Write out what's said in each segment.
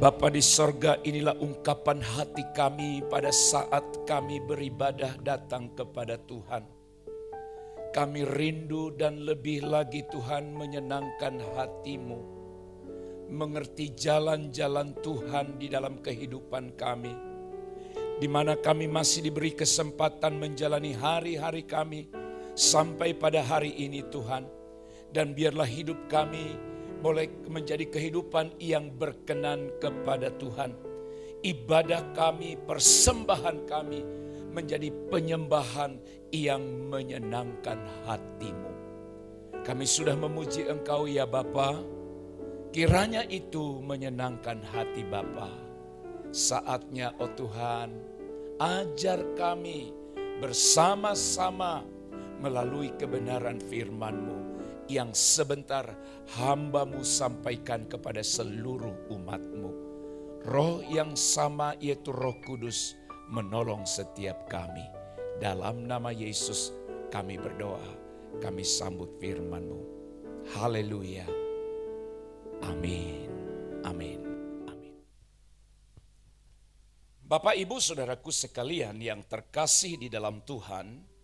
Bapa di sorga, inilah ungkapan hati kami pada saat kami beribadah datang kepada Tuhan. Kami rindu dan lebih lagi Tuhan menyenangkan hati-Mu, mengerti jalan-jalan Tuhan di dalam kehidupan kami, di mana kami masih diberi kesempatan menjalani hari-hari kami sampai pada hari ini Tuhan. Dan biarlah hidup kami boleh menjadi kehidupan yang berkenan kepada Tuhan. Ibadah kami, persembahan kami menjadi penyembahan yang menyenangkan hati-Mu. Kami sudah memuji Engkau ya Bapa, kiranya itu menyenangkan hati Bapa. Saatnya oh Tuhan, ajar kami bersama-sama melalui kebenaran firman-Mu yang sebentar hamba-Mu sampaikan kepada seluruh umat-Mu. Roh yang sama yaitu Roh Kudus menolong setiap kami. Dalam nama Yesus kami berdoa, kami sambut firman-Mu. Haleluya. Amin. Amin. Amin. Bapak, Ibu, Saudaraku sekalian yang terkasih di dalam Tuhan,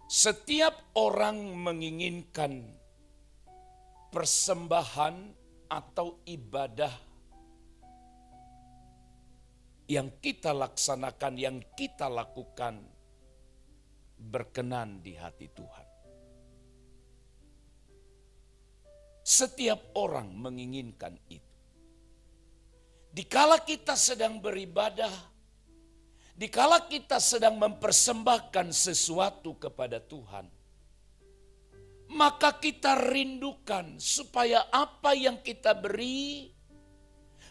setiap orang menginginkan persembahan atau ibadah yang kita laksanakan, yang kita lakukan berkenan di hati Tuhan. Setiap orang menginginkan itu. Dikala kita sedang beribadah, dikala kita sedang mempersembahkan sesuatu kepada Tuhan, maka kita rindukan supaya apa yang kita beri,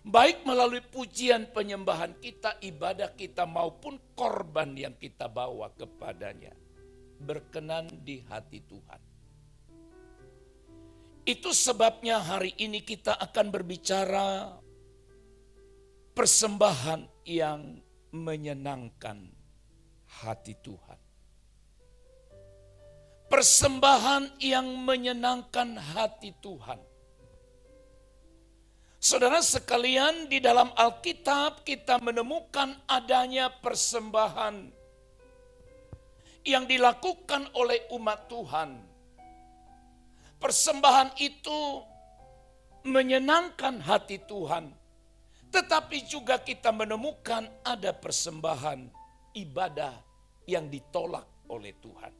baik melalui pujian penyembahan kita, ibadah kita maupun korban yang kita bawa kepadanya, berkenan di hati Tuhan. Itu sebabnya hari ini kita akan berbicara persembahan yang menyenangkan hati Tuhan. Persembahan yang menyenangkan hati Tuhan. Saudara sekalian, di dalam Alkitab kita menemukan adanya persembahan yang dilakukan oleh umat Tuhan. Persembahan itu menyenangkan hati Tuhan. Tetapi juga kita menemukan ada persembahan ibadah yang ditolak oleh Tuhan.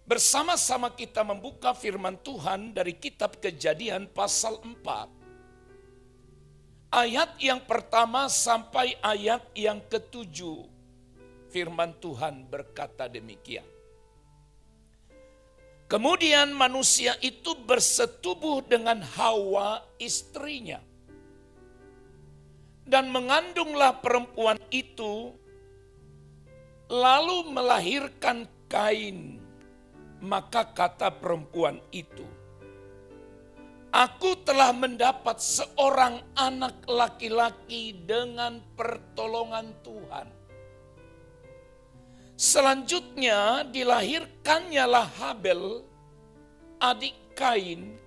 Bersama-sama kita membuka firman Tuhan dari kitab Kejadian pasal 4. Ayat yang pertama sampai ayat yang ke-7. Firman Tuhan berkata demikian. Kemudian manusia itu bersetubuh dengan Hawa istrinya. Dan mengandunglah perempuan itu, lalu melahirkan Kain. Maka kata perempuan itu, aku telah mendapat seorang anak laki-laki dengan pertolongan Tuhan. Selanjutnya dilahirkannyalah Habel, adik Kain.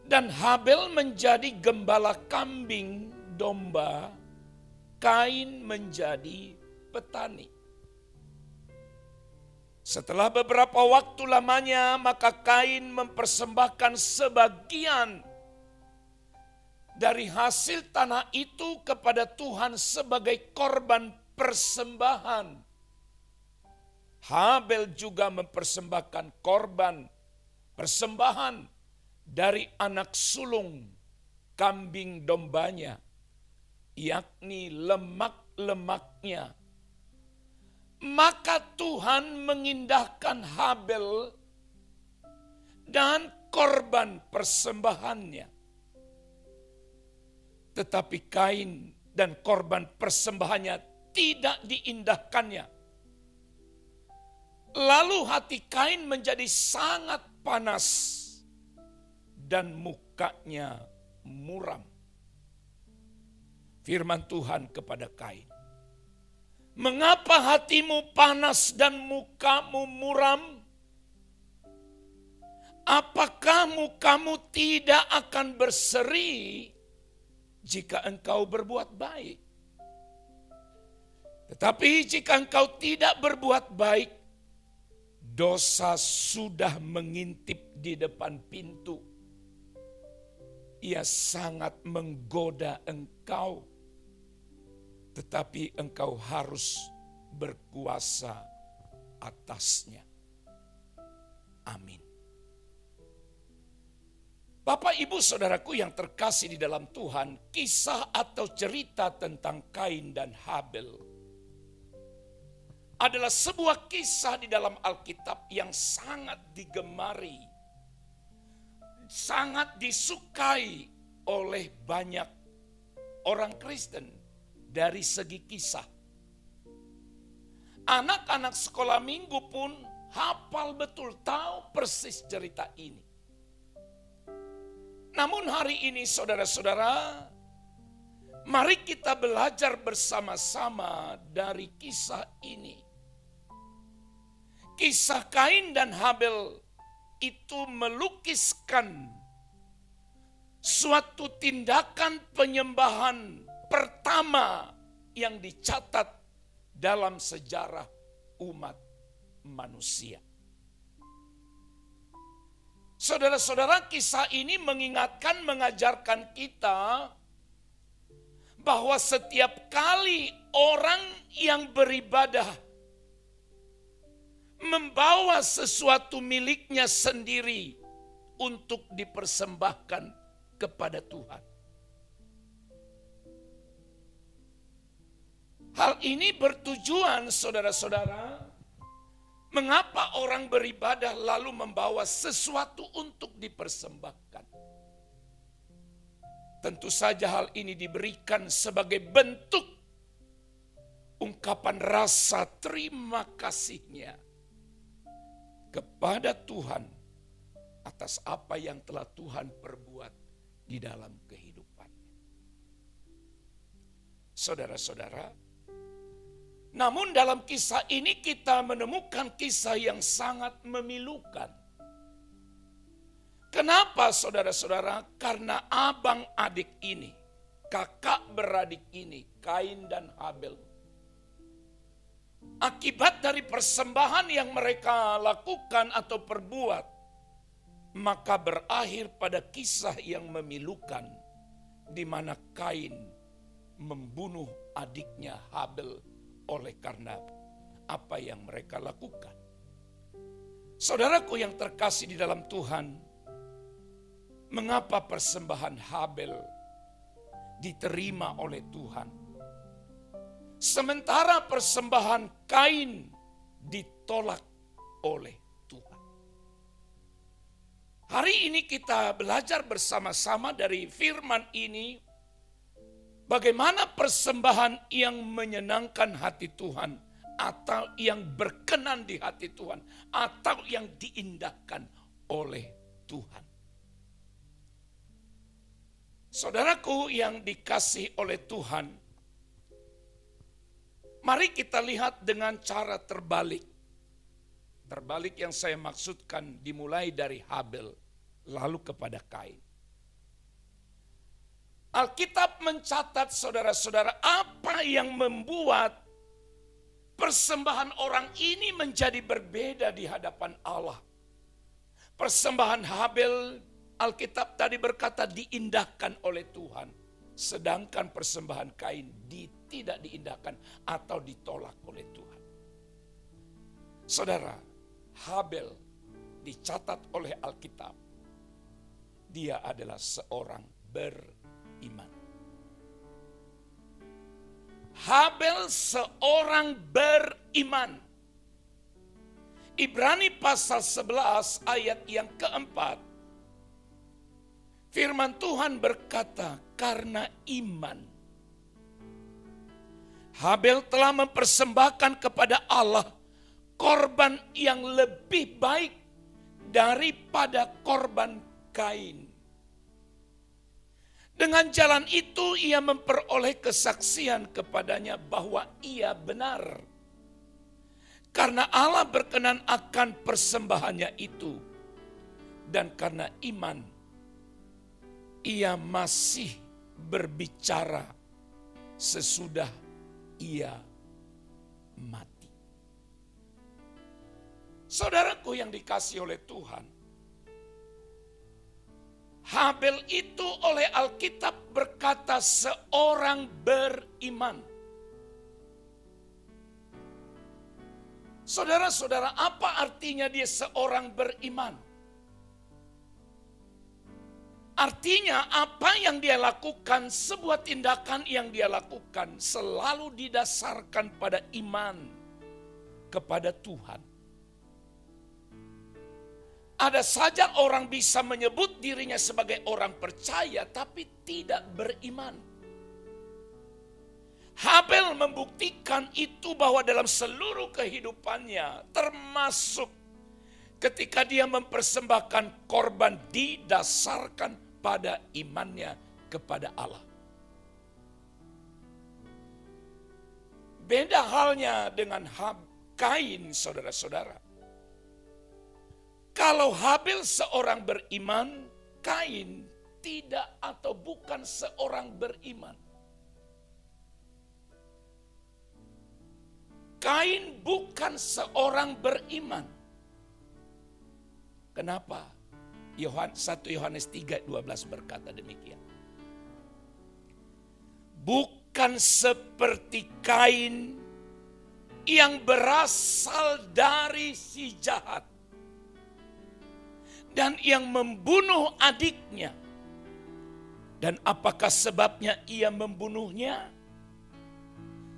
Dan Habel menjadi gembala kambing domba, Kain menjadi petani. Setelah beberapa waktu lamanya, maka Kain mempersembahkan sebagian dari hasil tanah itu kepada Tuhan sebagai korban persembahan. Habel juga mempersembahkan korban persembahan dari anak sulung kambing dombanya, yakni lemak-lemaknya. Maka Tuhan mengindahkan Habel dan korban persembahannya. Tetapi Kain dan korban persembahannya tidak diindahkannya. Lalu hati Kain menjadi sangat panas dan mukanya muram. Firman Tuhan kepada Kain, mengapa hatimu panas dan mukamu muram? apakah mukamu tidak akan berseri jika engkau berbuat baik? Tetapi jika engkau tidak berbuat baik, dosa sudah mengintip di depan pintu. Ia sangat menggoda engkau, tetapi engkau harus berkuasa atasnya. Amin. Bapak, Ibu, Saudaraku yang terkasih di dalam Tuhan, kisah atau cerita tentang Kain dan Habel adalah sebuah kisah di dalam Alkitab yang sangat digemari, sangat disukai oleh banyak orang Kristen dari segi kisah. Anak-anak sekolah minggu pun hafal betul, tahu persis cerita ini. Namun hari ini saudara-saudara, mari kita belajar bersama-sama dari kisah ini. Kisah Kain dan Habel itu melukiskan suatu tindakan penyembahan pertama yang dicatat dalam sejarah umat manusia. Saudara-saudara, kisah ini mengingatkan, mengajarkan kita bahwa setiap kali orang yang beribadah membawa sesuatu miliknya sendiri untuk dipersembahkan kepada Tuhan. Hal ini bertujuan, saudara-saudara, mengapa orang beribadah lalu membawa sesuatu untuk dipersembahkan. Tentu saja hal ini diberikan sebagai bentuk ungkapan rasa terima kasihnya kepada Tuhan atas apa yang telah Tuhan perbuat di dalam kehidupannya. Saudara-saudara, namun dalam kisah ini kita menemukan kisah yang sangat memilukan. Kenapa saudara-saudara? Karena abang adik ini, kakak beradik ini, Kain dan Habel, akibat dari persembahan yang mereka lakukan atau perbuat, maka berakhir pada kisah yang memilukan, di mana Kain membunuh adiknya Habel oleh karena apa yang mereka lakukan. Saudaraku yang terkasih di dalam Tuhan, mengapa persembahan Habel diterima oleh Tuhan, sementara persembahan Kain ditolak oleh Tuhan? Hari ini kita belajar bersama-sama dari firman ini, bagaimana persembahan yang menyenangkan hati Tuhan, atau yang berkenan di hati Tuhan, atau yang diindahkan oleh Tuhan. Saudaraku yang dikasihi oleh Tuhan, mari kita lihat dengan cara terbalik. Terbalik yang saya maksudkan dimulai dari Habel lalu kepada Kain. Alkitab mencatat, saudara-saudara, apa yang membuat persembahan orang ini menjadi berbeda di hadapan Allah. Persembahan Habel, Alkitab tadi berkata diindahkan oleh Tuhan, sedangkan persembahan Kain tidak diindahkan atau ditolak oleh Tuhan. Saudara, Habel dicatat oleh Alkitab, dia adalah seorang beriman. Habel seorang beriman. Ibrani pasal 11 ayat yang keempat, firman Tuhan berkata, karena iman Habel telah mempersembahkan kepada Allah korban yang lebih baik daripada korban Kain. Dengan jalan itu ia memperoleh kesaksian kepadanya bahwa ia benar. Karena Allah berkenan akan persembahannya itu. Dan karena iman, ia masih berbicara sesudah ia mati. Saudaraku yang dikasihi oleh Tuhan, Habel itu oleh Alkitab berkata seorang beriman. Saudara-saudara, apa artinya dia seorang beriman? Artinya apa yang dia lakukan, sebuah tindakan yang dia lakukan selalu didasarkan pada iman kepada Tuhan. Ada saja orang bisa menyebut dirinya sebagai orang percaya tapi tidak beriman. Habel membuktikan itu bahwa dalam seluruh kehidupannya, termasuk ketika dia mempersembahkan korban, didasarkan pada imannya kepada Allah. Beda halnya dengan Kain, saudara-saudara. Kalau Habel seorang beriman, Kain tidak atau bukan seorang beriman. Kain bukan seorang beriman. Kenapa? 1 Yohanes 3:12 berkata demikian. Bukan seperti Kain yang berasal dari si jahat dan yang membunuh adiknya. Dan apakah sebabnya ia membunuhnya?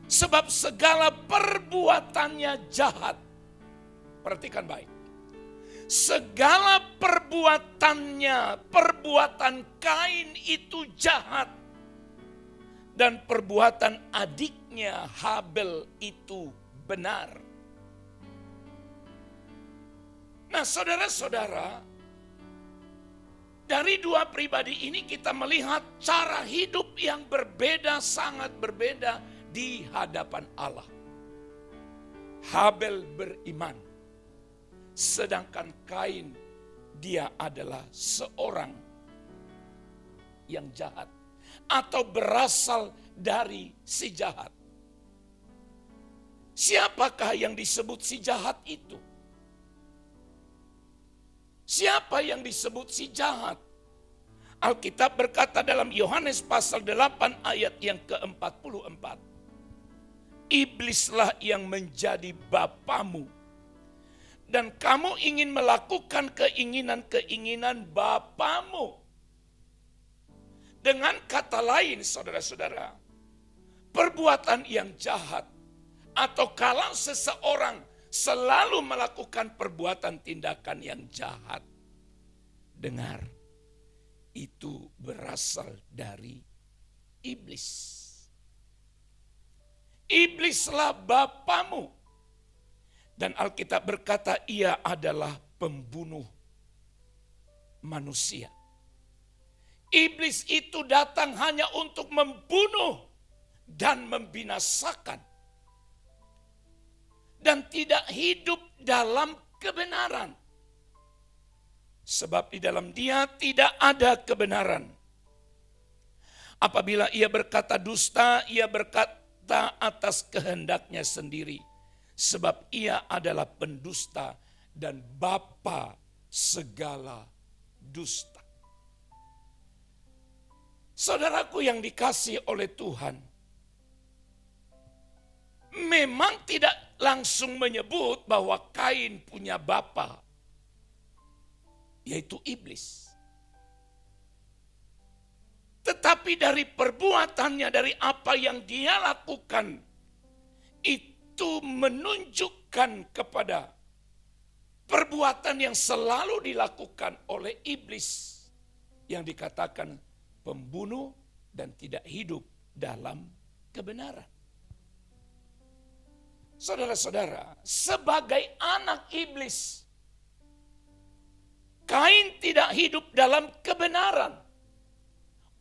Sebab segala perbuatannya jahat. Perhatikan baik. Segala perbuatannya, perbuatan Kain itu jahat. Dan perbuatan adiknya Habel itu benar. Nah, saudara-saudara, dari dua pribadi ini kita melihat cara hidup yang berbeda, sangat berbeda di hadapan Allah. Habel beriman, sedangkan Kain dia adalah seorang yang jahat atau berasal dari si jahat. Siapakah yang disebut si jahat itu? Siapa yang disebut si jahat? Alkitab berkata dalam Yohanes pasal 8 ayat yang ke-44. Iblislah yang menjadi bapamu. Dan kamu ingin melakukan keinginan-keinginan bapamu. Dengan kata lain, saudara-saudara, perbuatan yang jahat atau kalau seseorang selalu melakukan perbuatan tindakan yang jahat, dengar, itu berasal dari iblis. Iblislah bapamu. Dan Alkitab berkata ia adalah pembunuh manusia. Iblis itu datang hanya untuk membunuh dan membinasakan. Dan tidak hidup dalam kebenaran. Sebab di dalam dia tidak ada kebenaran. Apabila ia berkata dusta, ia berkata atas kehendaknya sendiri. Sebab ia adalah pendusta dan bapa segala dusta. Saudaraku yang dikasihi oleh Tuhan, memang tidak langsung menyebut bahwa Kain punya bapa, yaitu iblis. Tetapi dari perbuatannya, dari apa yang dia lakukan, itu menunjukkan kepada perbuatan yang selalu dilakukan oleh iblis, yang dikatakan pembunuh dan tidak hidup dalam kebenaran. Saudara-saudara, sebagai anak iblis, Kain tidak hidup dalam kebenaran.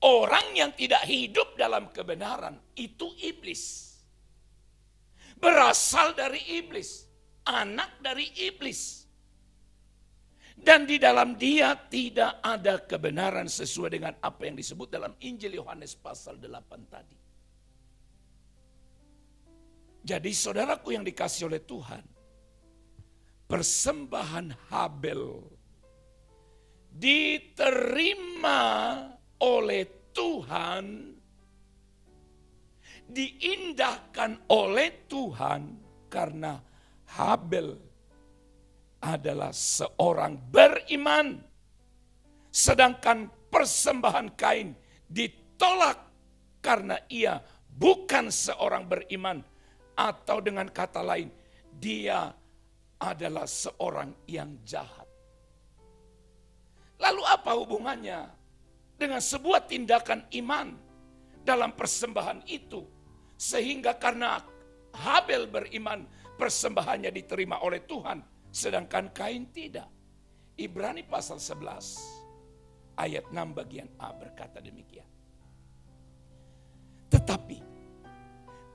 Orang yang tidak hidup dalam kebenaran itu iblis. Berasal dari iblis, anak dari iblis. Dan di dalam dia tidak ada kebenaran sesuai dengan apa yang disebut dalam Injil Yohanes pasal 8 tadi. Jadi saudaraku yang dikasih oleh Tuhan, persembahan Habel diterima oleh Tuhan, diindahkan oleh Tuhan karena Habel adalah seorang beriman. Sedangkan persembahan Kain ditolak karena ia bukan seorang beriman. Atau dengan kata lain, dia adalah seorang yang jahat. Lalu apa hubungannya dengan sebuah tindakan iman dalam persembahan itu? Sehingga karena Habel beriman, persembahannya diterima oleh Tuhan, sedangkan Kain tidak. Ibrani pasal 11 ayat 6 bagian A berkata demikian. Tetapi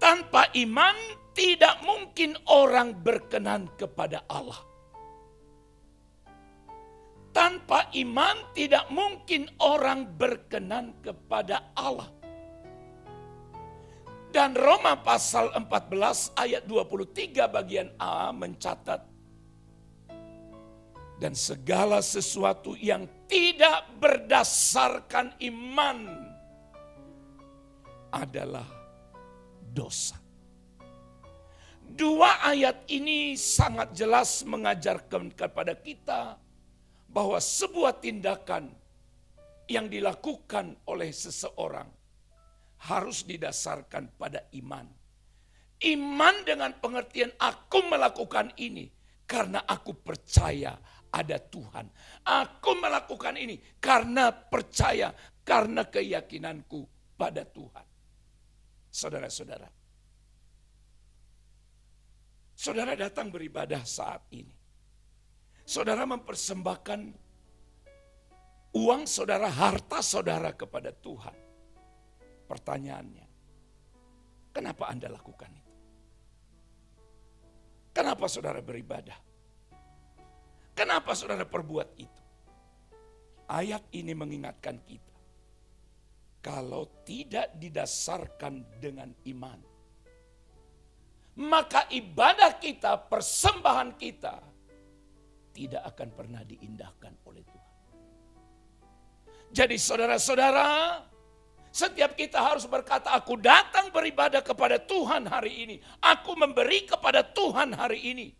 tanpa iman tidak mungkin orang berkenan kepada Allah. Tanpa iman tidak mungkin orang berkenan kepada Allah. Dan Roma pasal 14 ayat 23 bagian A mencatat, dan segala sesuatu yang tidak berdasarkan iman adalah dosa. Dua ayat ini sangat jelas mengajarkan kepada kita bahwa sebuah tindakan yang dilakukan oleh seseorang harus didasarkan pada iman. Iman dengan pengertian aku melakukan ini karena aku percaya ada Tuhan. Aku melakukan ini karena percaya, karena keyakinanku pada Tuhan. Saudara-saudara, saudara datang beribadah saat ini. Saudara mempersembahkan uang saudara, harta saudara kepada Tuhan. Pertanyaannya, kenapa Anda lakukan itu? Kenapa saudara beribadah? Kenapa saudara perbuat itu? Ayat ini mengingatkan kita, kalau tidak didasarkan dengan iman, maka ibadah kita, persembahan kita tidak akan pernah diindahkan oleh Tuhan. Jadi saudara-saudara, setiap kita harus berkata, aku datang beribadah kepada Tuhan hari ini. Aku memberi kepada Tuhan hari ini.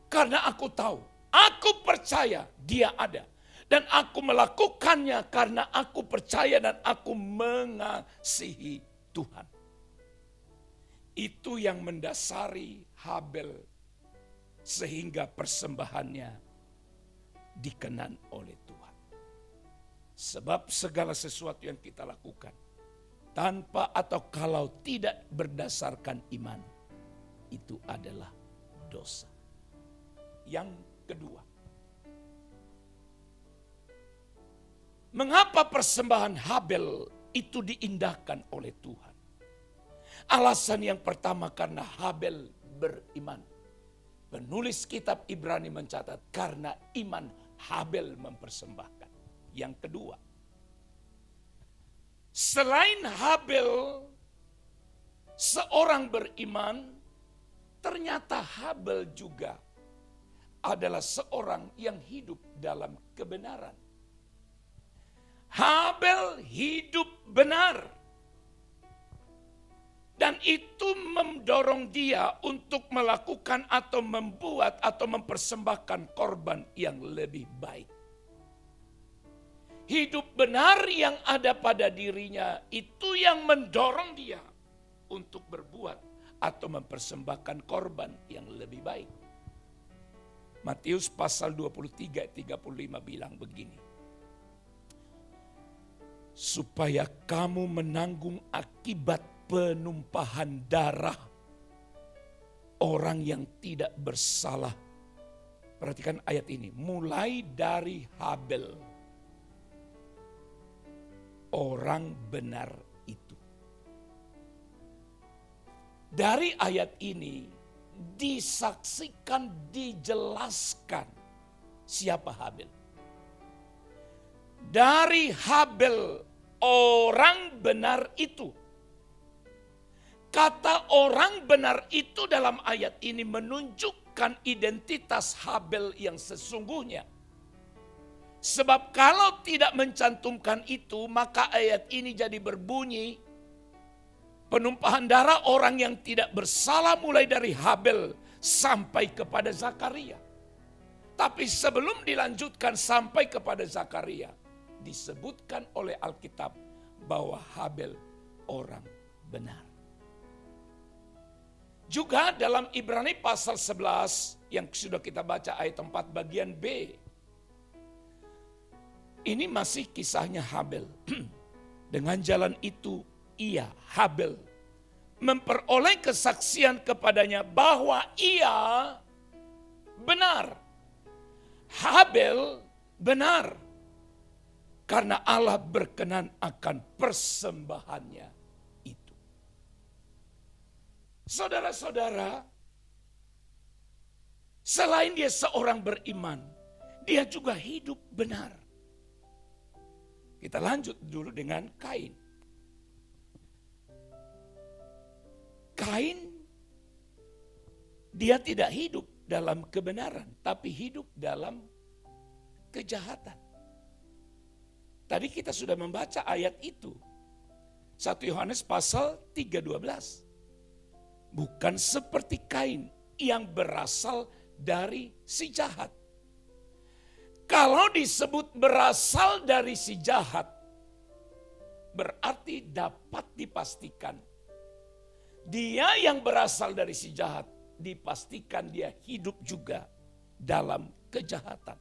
Karena aku tahu, aku percaya Dia ada. Dan aku melakukannya karena aku percaya dan aku mengasihi Tuhan. Itu yang mendasari Habel sehingga persembahannya dikenan oleh Tuhan. Sebab segala sesuatu yang kita lakukan tanpa atau kalau tidak berdasarkan iman, itu adalah dosa. Yang kedua, mengapa persembahan Habel itu diindahkan oleh Tuhan? Alasan yang pertama, karena Habel beriman. Penulis kitab Ibrani mencatat karena iman Habel mempersembahkan. Yang kedua, selain Habel seorang beriman, ternyata Habel juga adalah seorang yang hidup dalam kebenaran. Habel hidup benar. Dan itu mendorong dia untuk melakukan atau membuat atau mempersembahkan korban yang lebih baik. Hidup benar yang ada pada dirinya itu yang mendorong dia untuk berbuat atau mempersembahkan korban yang lebih baik. Matius pasal 23 ayat 35 bilang begini. Supaya kamu menanggung akibat penumpahan darah orang yang tidak bersalah. Perhatikan ayat ini, mulai dari Habel, orang benar itu. Dari ayat ini disaksikan, dijelaskan Siapa Habel? Dari Habel, orang benar itu. Kata orang benar itu dalam ayat ini menunjukkan identitas Habel yang sesungguhnya. Sebab kalau tidak mencantumkan itu, maka ayat ini jadi berbunyi, penumpahan darah orang yang tidak bersalah mulai dari Habel sampai kepada Zakaria. Tapi sebelum dilanjutkan sampai kepada Zakaria, disebutkan oleh Alkitab bahwa Habel orang benar. Juga dalam Ibrani pasal 11 yang sudah kita baca ayat 4 bagian B. Ini masih kisahnya Habel. Dengan jalan itu ia, Habel, memperoleh kesaksian kepadanya bahwa ia benar. Habel benar. Karena Allah berkenan akan persembahannya itu. Saudara-saudara, selain dia seorang beriman, dia juga hidup benar. Kita lanjut dulu dengan Kain. Kain, dia tidak hidup dalam kebenaran, tapi hidup dalam kejahatan. Tadi kita sudah membaca ayat itu. 1 Yohanes pasal 3:12. Bukan seperti Kain yang berasal dari si jahat. Kalau disebut berasal dari si jahat, berarti dapat dipastikan dia yang berasal dari si jahat, dipastikan dia hidup juga dalam kejahatan.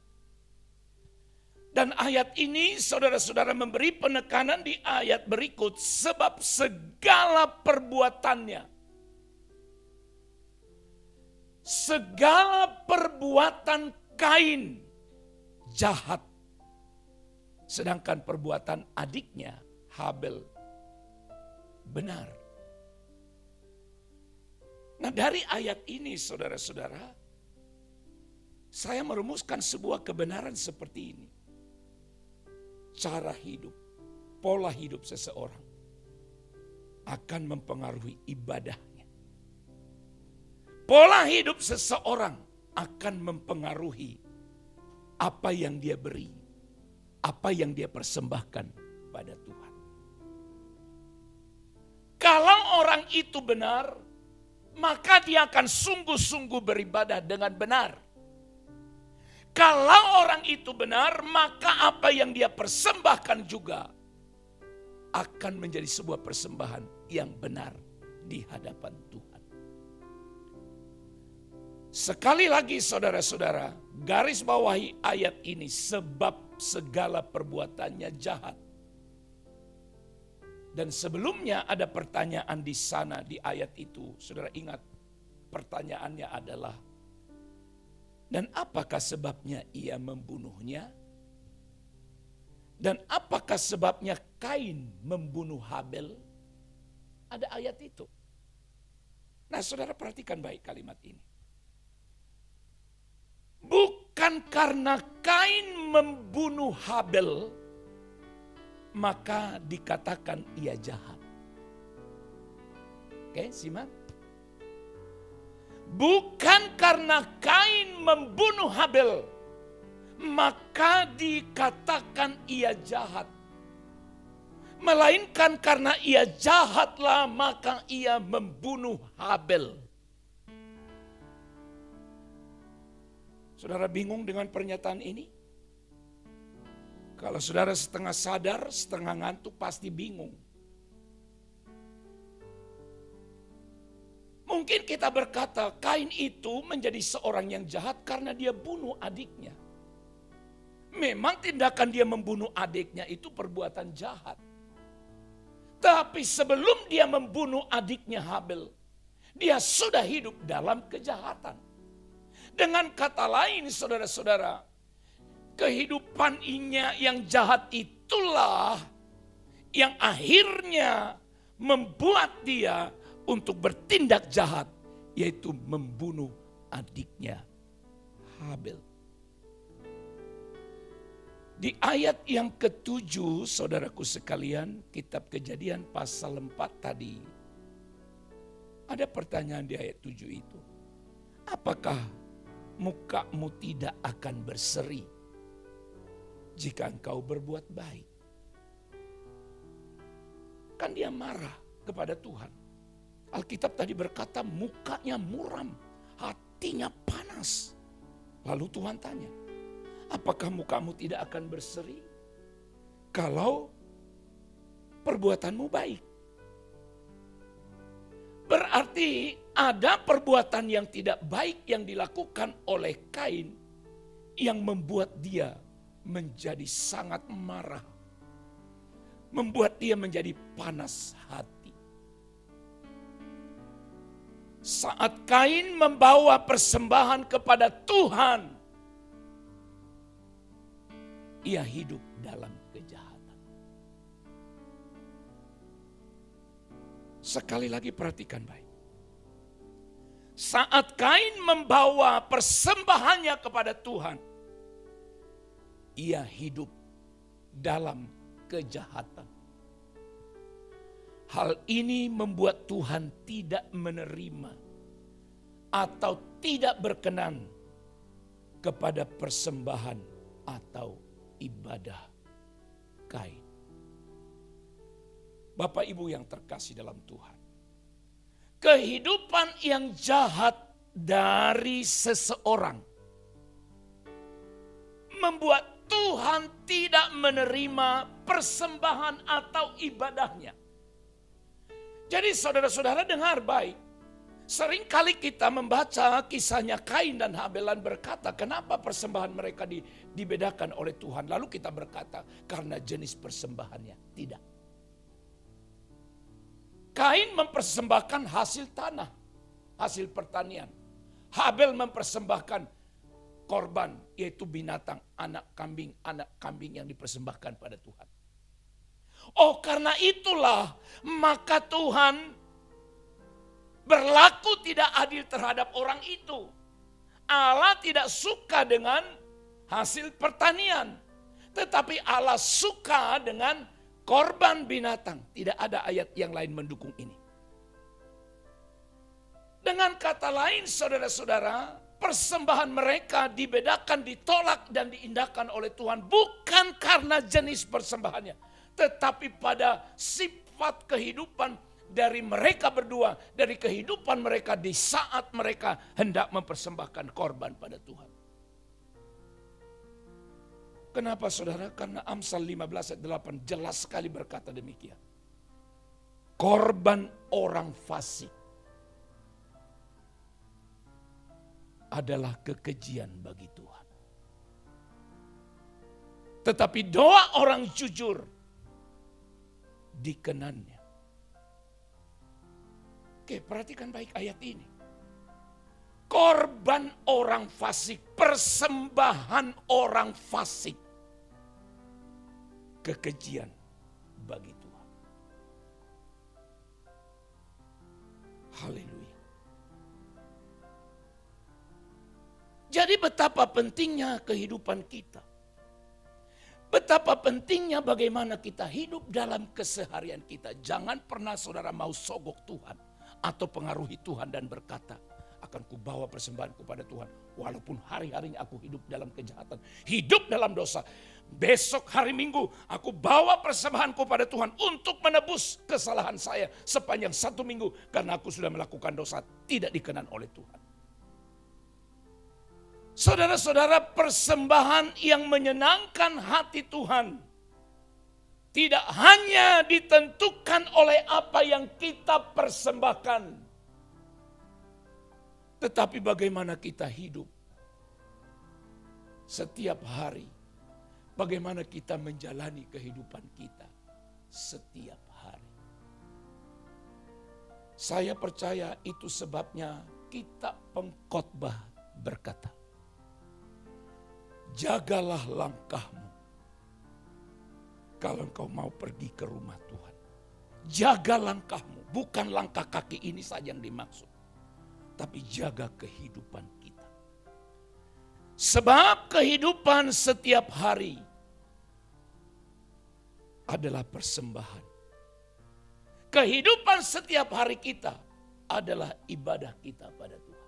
Dan ayat ini saudara-saudara memberi penekanan di ayat berikut, sebab segala perbuatannya, segala perbuatan Kain jahat, sedangkan perbuatan adiknya Habel benar. Nah, dari ayat ini saudara-saudara, saya merumuskan sebuah kebenaran seperti ini. Cara hidup, pola hidup seseorang akan mempengaruhi ibadahnya. Pola hidup seseorang akan mempengaruhi apa yang dia beri, apa yang dia persembahkan pada Tuhan. Kalau orang itu benar, maka dia akan sungguh-sungguh beribadah dengan benar. Kalau orang itu benar, maka apa yang dia persembahkan juga akan menjadi sebuah persembahan yang benar di hadapan Tuhan. Sekali lagi saudara-saudara, garis bawahi ayat ini, sebab segala perbuatannya jahat. Dan sebelumnya ada pertanyaan di sana di ayat itu. Saudara ingat, pertanyaannya adalah, dan apakah sebabnya ia membunuhnya? Dan apakah sebabnya Kain membunuh Habel? Ada ayat itu. Nah, saudara perhatikan baik kalimat ini. Bukan karena Kain membunuh Habel, maka dikatakan ia jahat. Oke, simak. Bukan karena Kain membunuh Habel, maka dikatakan ia jahat. Melainkan karena ia jahatlah, maka ia membunuh Habel. Saudara bingung dengan pernyataan ini? Kalau saudara setengah sadar, setengah ngantuk, pasti bingung. Mungkin kita berkata, Kain itu menjadi seorang yang jahat karena dia bunuh adiknya. Memang tindakan dia membunuh adiknya itu perbuatan jahat. Tapi sebelum dia membunuh adiknya Habel, dia sudah hidup dalam kejahatan. Dengan kata lain saudara-saudara, kehidupannya yang jahat itulah yang akhirnya membuat dia untuk bertindak jahat, yaitu membunuh adiknya Habel. Di ayat yang ke-7, saudaraku sekalian, kitab Kejadian pasal 4 tadi, ada pertanyaan di ayat 7 itu. Apakah mukamu tidak akan berseri jika engkau berbuat baik? Kan dia marah kepada Tuhan. Alkitab tadi berkata mukanya muram, hatinya panas. Lalu Tuhan tanya, apakah mukamu tidak akan berseri kalau perbuatanmu baik? Berarti ada perbuatan yang tidak baik yang dilakukan oleh Kain yang membuat dia menjadi sangat marah. Membuat dia menjadi panas hati. Saat Kain membawa persembahan kepada Tuhan, ia hidup dalam kejahatan. Sekali lagi perhatikan baik. Saat Kain membawa persembahannya kepada Tuhan, ia hidup dalam kejahatan. Hal ini membuat Tuhan tidak menerima atau tidak berkenan kepada persembahan atau ibadah Kain. Bapak Ibu yang terkasih dalam Tuhan, kehidupan yang jahat dari seseorang membuat Tuhan tidak menerima persembahan atau ibadahnya. Jadi saudara-saudara dengar baik. Seringkali kita membaca kisahnya Kain dan Habel dan berkata, kenapa persembahan mereka dibedakan oleh Tuhan? Lalu kita berkata, karena jenis persembahannya. Tidak. Kain mempersembahkan hasil tanah, hasil pertanian. Habel mempersembahkan korban, yaitu binatang, anak kambing yang dipersembahkan pada Tuhan. Oh, karena itulah maka Tuhan berlaku tidak adil terhadap orang itu. Allah tidak suka dengan hasil pertanian, tetapi Allah suka dengan korban binatang. Tidak ada ayat yang lain mendukung ini. Dengan kata lain, saudara-saudara, persembahan mereka dibedakan, ditolak dan diindahkan oleh Tuhan bukan karena jenis persembahannya, tetapi pada sifat kehidupan dari mereka berdua, dari kehidupan mereka di saat mereka hendak mempersembahkan korban pada Tuhan. Kenapa saudara? Karena Amsal 15 ayat 8 jelas sekali berkata demikian. Korban orang fasik adalah kekejian bagi Tuhan. Tetapi doa orang jujur dikenannya. Oke, perhatikan baik ayat ini. Korban orang fasik, persembahan orang fasik, kekejian bagi Tuhan. Haleluya. Jadi betapa pentingnya kehidupan kita. Betapa pentingnya bagaimana kita hidup dalam keseharian kita. Jangan pernah saudara mau sogok Tuhan atau pengaruhi Tuhan dan berkata, akan kubawa persembahan kepada Tuhan. Walaupun hari-harinya aku hidup dalam kejahatan, hidup dalam dosa. Besok hari Minggu aku bawa persembahan kepada Tuhan untuk menebus kesalahan saya sepanjang 1 minggu. Karena aku sudah melakukan dosa tidak dikenan oleh Tuhan. Saudara-saudara, persembahan yang menyenangkan hati Tuhan tidak hanya ditentukan oleh apa yang kita persembahkan, tetapi bagaimana kita hidup setiap hari, bagaimana kita menjalani kehidupan kita setiap hari. Saya percaya itu sebabnya kitab Pengkhotbah berkata, jagalah langkahmu kalau engkau mau pergi ke rumah Tuhan. Jaga langkahmu, bukan langkah kaki ini saja yang dimaksud, tapi jaga kehidupan kita. Sebab kehidupan setiap hari adalah persembahan. Kehidupan setiap hari kita adalah ibadah kita pada Tuhan.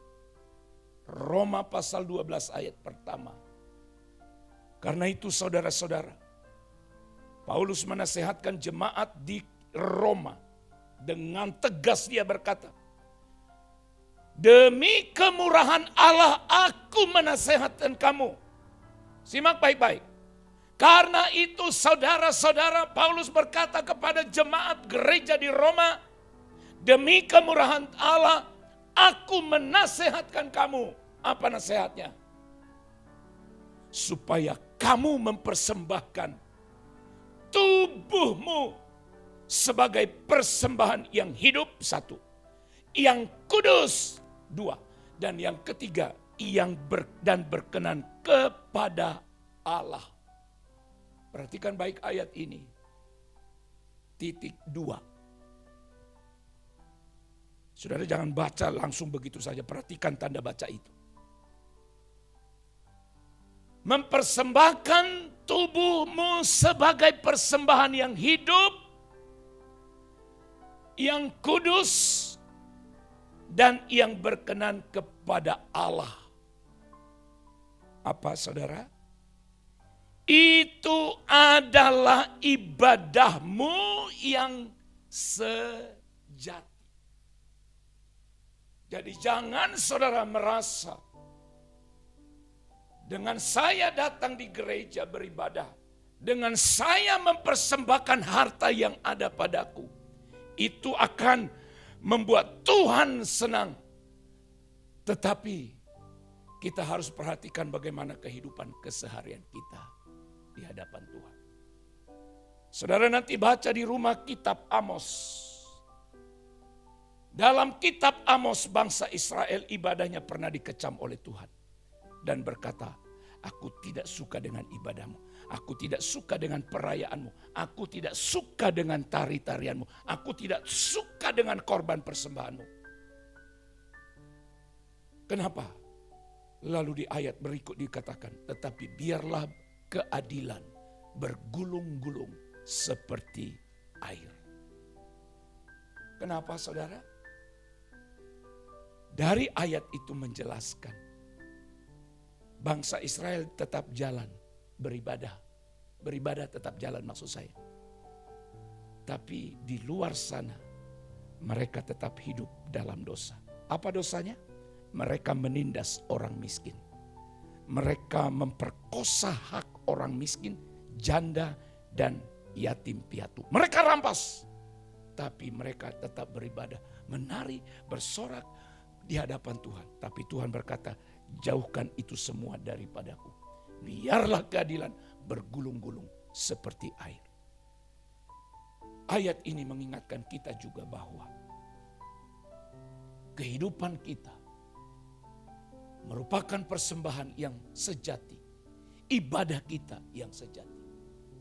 Roma pasal 12 ayat pertama. Karena itu saudara-saudara, Paulus menasehatkan jemaat di Roma. Dengan tegas dia berkata, demi kemurahan Allah aku menasehatkan kamu. Simak baik-baik. Karena itu saudara-saudara, Paulus berkata kepada jemaat gereja di Roma, demi kemurahan Allah aku menasehatkan kamu. Apa nasihatnya? Supaya kamu mempersembahkan tubuhmu sebagai persembahan yang hidup, satu. Yang kudus, dua. Dan yang ketiga, yang berkenan kepada Allah. Perhatikan baik ayat ini. Titik 2. Saudara jangan baca langsung begitu saja, perhatikan tanda baca itu. Mempersembahkan tubuhmu sebagai persembahan yang hidup, yang kudus, dan yang berkenan kepada Allah. Apa saudara? Itu adalah ibadahmu yang sejati. Jadi jangan saudara merasa dengan saya datang di gereja beribadah, dengan saya mempersembahkan harta yang ada padaku, itu akan membuat Tuhan senang. Tetapi kita harus perhatikan bagaimana kehidupan keseharian kita di hadapan Tuhan. Saudara nanti baca di rumah kitab Amos. Dalam kitab Amos bangsa Israel ibadahnya pernah dikecam oleh Tuhan. Dan berkata, aku tidak suka dengan ibadahmu. Aku tidak suka dengan perayaanmu. Aku tidak suka dengan tari-tarianmu. Aku tidak suka dengan korban persembahanmu. Kenapa? Lalu di ayat berikut dikatakan, tetapi biarlah keadilan bergulung-gulung seperti air. Kenapa saudara? Dari ayat itu menjelaskan, bangsa Israel tetap jalan beribadah. Beribadah tetap jalan maksud saya. Tapi di luar sana mereka tetap hidup dalam dosa. Apa dosanya? Mereka menindas orang miskin. Mereka memperkosa hak orang miskin, janda dan yatim piatu. Mereka rampas. Tapi mereka tetap beribadah, menari, bersorak di hadapan Tuhan. Tapi Tuhan berkata, jauhkan itu semua daripadaku. Biarlah keadilan bergulung-gulung seperti air. Ayat ini mengingatkan kita juga bahwa kehidupan kita merupakan persembahan yang sejati. Ibadah kita yang sejati.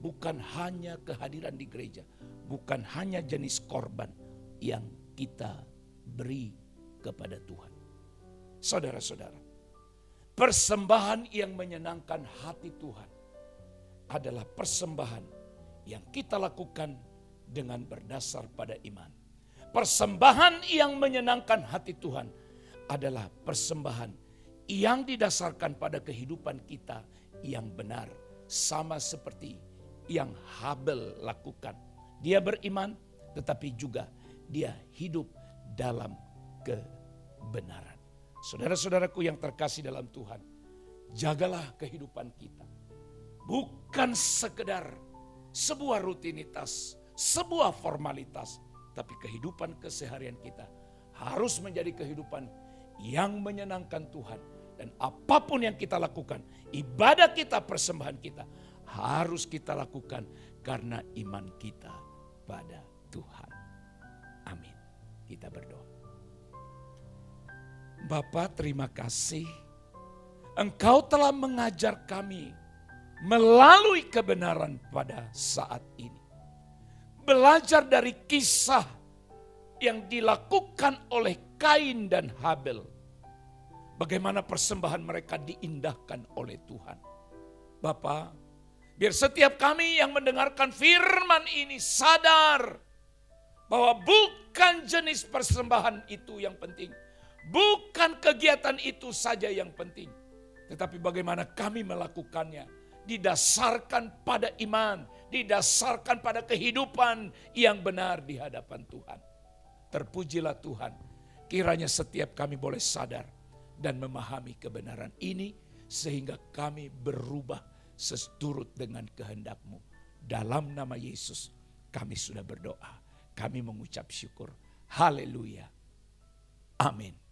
Bukan hanya kehadiran di gereja. Bukan hanya jenis korban yang kita beri kepada Tuhan. Saudara-saudara, persembahan yang menyenangkan hati Tuhan adalah persembahan yang kita lakukan dengan berdasar pada iman. Persembahan yang menyenangkan hati Tuhan adalah persembahan yang didasarkan pada kehidupan kita yang benar. Sama seperti yang Habel lakukan. Dia beriman tetapi juga dia hidup dalam kebenaran. Saudara-saudaraku yang terkasih dalam Tuhan, jagalah kehidupan kita. Bukan sekedar sebuah rutinitas, sebuah formalitas, tapi kehidupan keseharian kita harus menjadi kehidupan yang menyenangkan Tuhan. Dan apapun yang kita lakukan, ibadah kita, persembahan kita, harus kita lakukan karena iman kita pada Tuhan. Amin. Kita berdoa. Bapa, terima kasih. Engkau telah mengajar kami melalui kebenaran pada saat ini. Belajar dari kisah yang dilakukan oleh Kain dan Habel. Bagaimana persembahan mereka diindahkan oleh Tuhan. Bapa, Biar setiap kami yang mendengarkan firman ini sadar bahwa bukan jenis persembahan itu yang penting. Bukan kegiatan itu saja yang penting. Tetapi bagaimana kami melakukannya. Didasarkan pada iman. Didasarkan pada kehidupan yang benar di hadapan Tuhan. Terpujilah Tuhan. Kiranya setiap kami boleh sadar dan memahami kebenaran ini. Sehingga kami berubah seturut dengan kehendak-Mu. Dalam nama Yesus kami sudah berdoa. Kami mengucap syukur. Haleluya. Amin.